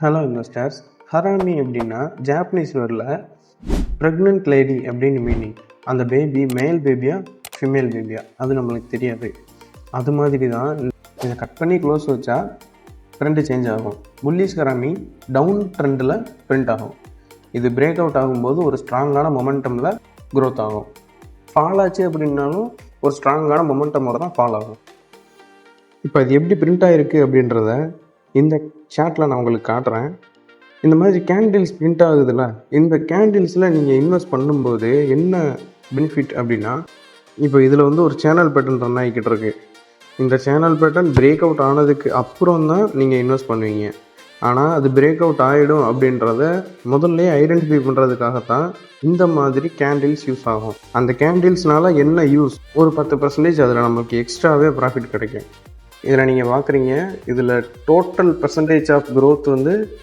Hello investors. Harami அப்படின்னா Japanese வேர்டில் pregnant lady அப்படின்னு மீனிங். அந்த பேபி மேல் பேபியா ஃபீமேல் பேபியா அது நம்மளுக்கு தெரியாது. அது மாதிரி தான் இதை கட் பண்ணி க்ளோஸ் வச்சா ட்ரெண்டு சேஞ்ச் ஆகும். புல்லிஷ் ஹராமி டவுன் ட்ரெண்டில் பிரிண்ட் ஆகும். இது பிரேக் அவுட் ஆகும்போது ஒரு ஸ்ட்ராங்கான மொமெண்டமில் க்ரோத் ஆகும். ஃபால் ஆச்சு அப்படின்னாலும் ஒரு ஸ்ட்ராங்கான மொமெண்டமோட தான் ஃபால் ஆகும். இப்போ இது எப்படி பிரிண்ட் ஆகிருக்கு அப்படின்றத இந்த சார்ட்டில் நான் உங்களுக்கு காட்டுறேன். இந்த மாதிரி கேண்டில்ஸ் பிரிண்ட் ஆகுதுல்ல, இந்த கேண்டில்ஸில் நீங்கள் இன்வெஸ்ட் பண்ணும்போது என்ன பெனிஃபிட் அப்படின்னா, இப்போ இதில் ஒரு சேனல் பேட்டர்ன் ரன் ஆகிக்கிட்டு இருக்கு. இந்த சேனல் பேட்டர்ன் பிரேக் அவுட் ஆனதுக்கு அப்புறம் தான் நீங்கள் இன்வெஸ்ட் பண்ணுவீங்க. ஆனால் அது பிரேக் அவுட் ஆகிடும் அப்படின்றத முதல்ல ஐடென்டிஃபை பண்ணுறதுக்காகத்தான் இந்த மாதிரி கேண்டில்ஸ் யூஸ் ஆகும். அந்த கேண்டில்ஸ்னால என்ன யூஸ், ஒரு 10% அதில் நமக்கு எக்ஸ்ட்ராவே ப்ராஃபிட் கிடைக்கும். இதில் நீங்கள் பார்க்குறீங்க, இதில் டோட்டல் பர்சன்டேஜ் ஆஃப் க்ரோத்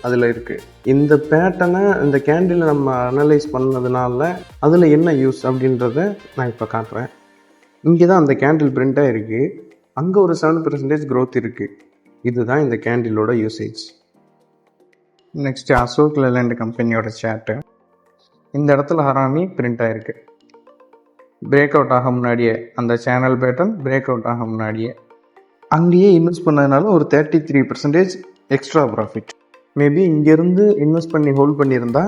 அதில் இருக்குது. இந்த பேட்டர்னை இந்த கேண்டில் நம்ம அனலைஸ் பண்ணதுனால அதில் என்ன யூஸ் அப்படின்றத நான் இப்போ காட்டுறேன். இங்கே தான் அந்த கேண்டில் பிரிண்ட்டாக இருக்குது. அங்கே ஒரு 7% க்ரோத் இருக்குது. இதுதான் இந்த கேண்டிலோட யூசேஜ். நெக்ஸ்ட்டு அசோக் லேலண்ட் கம்பெனியோட சார்ட்டு. இந்த இடத்துல ஹராமி பிரிண்ட் ஆகிருக்கு. பிரேக் அவுட் ஆக முன்னாடியே அந்த சேனல் பேட்டர்ன் பிரேக் அவுட் ஆக முன்னாடியே அங்கேயே இன்வெஸ்ட் பண்ணதுனால ஒரு 33% எக்ஸ்ட்ரா ப்ராஃபிட். மேபி இங்கேருந்து இன்வெஸ்ட் பண்ணி ஹோல்ட் பண்ணியிருந்தா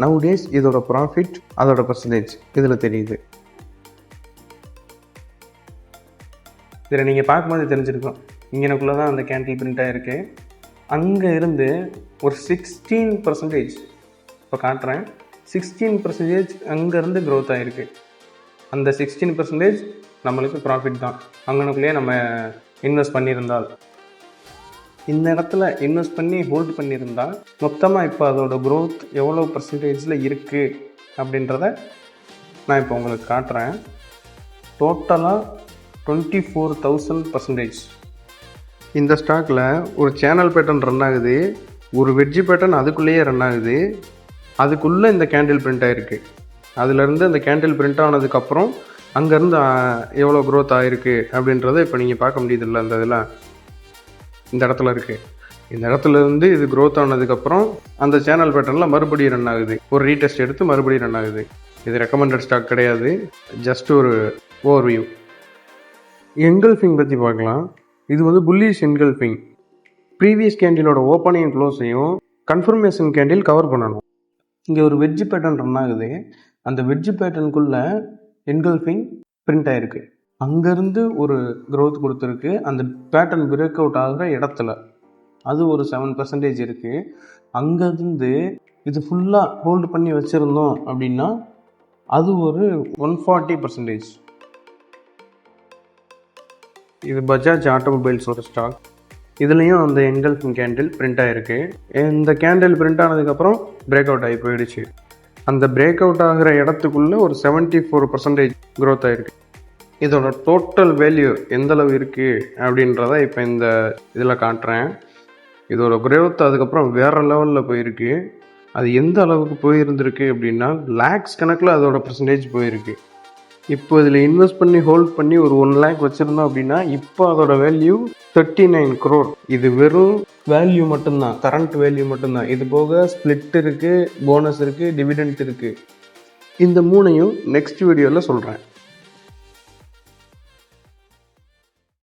நவ் டேஸ் இதோட ப்ராஃபிட் அதோட பர்சன்டேஜ் இதில் தெரியுது. இதில் நீங்கள் பார்க்கும்போது தெரிஞ்சிருக்கும், இங்கனக்குள்ளே தான் அந்த கேண்டில் பிரிண்ட்டாக இருக்குது. அங்கே இருந்து ஒரு 16% இப்போ காட்டுறேன். 16% அங்கேருந்து க்ரோத் ஆகிருக்கு. அந்த 16% நம்மளுக்கு ப்ராஃபிட் தான். அங்கனுக்குள்ளேயே நம்ம இன்வெஸ்ட் பண்ணியிருந்தால், இந்த இடத்துல இன்வெஸ்ட் பண்ணி ஹோல்டு பண்ணியிருந்தால் மொத்தமாக இப்போ அதோட க்ரோத் எவ்வளோ பர்சன்டேஜில் இருக்குது அப்படின்றத நான் இப்போ உங்களுக்கு காட்டுறேன். டோட்டலாக 24,000%. இந்த ஸ்டாக்கில் ஒரு சேனல் பேட்டர்ன் ரன் ஆகுது, ஒரு வெட்ஜி பேட்டர்ன் அதுக்குள்ளேயே ரன் ஆகுது. அதுக்குள்ளே இந்த கேண்டில் பிரிண்ட் ஆகிருக்கு. அதுலேருந்து அந்த கேண்டில் பிரிண்ட் ஆனதுக்கப்புறம் அங்கேருந்து எவ்வளோ க்ரோத் ஆகிருக்கு அப்படின்றத இப்போ நீங்கள் பார்க்க முடியுதில்ல. அந்த இதெல்லாம் இந்த இடத்துல இருக்குது. இந்த இடத்துல இருந்து இது க்ரோத் ஆனதுக்கப்புறம் அந்த சேனல் பேட்டர்னில் மறுபடியும் ரன் ஆகுது. ஒரு ரீடெஸ்ட் எடுத்து மறுபடியும் ரன் ஆகுது. இது ரெக்கமெண்டட் ஸ்டாக் கிடையாது, ஜஸ்ட் ஒரு ஓவர்வியூ. என்கல்ஃபிங் பற்றி பார்க்கலாம். இது புல்லிஷ் என்கல்ஃபிங். ப்ரீவியஸ் கேண்டிலோட ஓப்பனிங் க்ளோஸையும் கன்ஃபர்மேஷன் கேண்டில் கவர் பண்ணணும். இங்கே ஒரு வெட்ஜ் பேட்டர்ன் ரன் ஆகுது. அந்த வெட்ஜ் பேட்டர்னுக்குள்ளே என்கல்ஃபிங் பிரிண்ட் ஆகிருக்கு. அங்கேருந்து ஒரு க்ரோத் கொடுத்துருக்கு. அந்த பேட்டர்ன் பிரேக் அவுட் ஆகிற இடத்துல அது ஒரு 7% இருக்குது. அங்கேருந்து இது ஃபுல்லாக ஹோல்டு பண்ணி வச்சுருந்தோம் அப்படின்னா அது ஒரு 140%. இது பஜாஜ் ஆட்டோமொபைல்ஸோட ஸ்டாக். இதுலேயும் அந்த என்கல்ஃபிங் கேண்டில் பிரிண்ட் ஆகிருக்கு. இந்த கேண்டில் பிரிண்ட் ஆனதுக்கப்புறம் பிரேக் அவுட் ஆகி போயிடுச்சு. அந்த பிரேக் அவுட் ஆகிற இடத்துக்குள்ளே ஒரு 74% க்ரோத் ஆகிருக்கு. இதோட டோட்டல் வேல்யூ எந்தளவு இருக்குது அப்படின்றத இப்போ இந்த இதில் காட்டுறேன். இதோட க்ரோத் அதுக்கப்புறம் வேறு லெவலில் போயிருக்கு. அது எந்த அளவுக்கு போயிருந்திருக்கு அப்படின்னா லேக்ஸ் கணக்கில் அதோட பர்சன்டேஜ் போயிருக்கு. இப்போ இதில் இன்வெஸ்ட் பண்ணி ஹோல்ட் பண்ணி ஒரு 1 lakh வச்சுருந்தோம் அப்படின்னா இப்போ அதோட வேல்யூ 39 crore. இது வெறும் வேல்யூ மட்டும்தான், கரண்ட் வேல்யூ மட்டும்தான். இது போக ஸ்ப்ளிட் இருக்குது, போனஸ் இருக்குது, டிவிடெண்ட் இருக்குது. இந்த மூணையும் நெக்ஸ்ட் வீடியோவில் சொல்கிறேன்.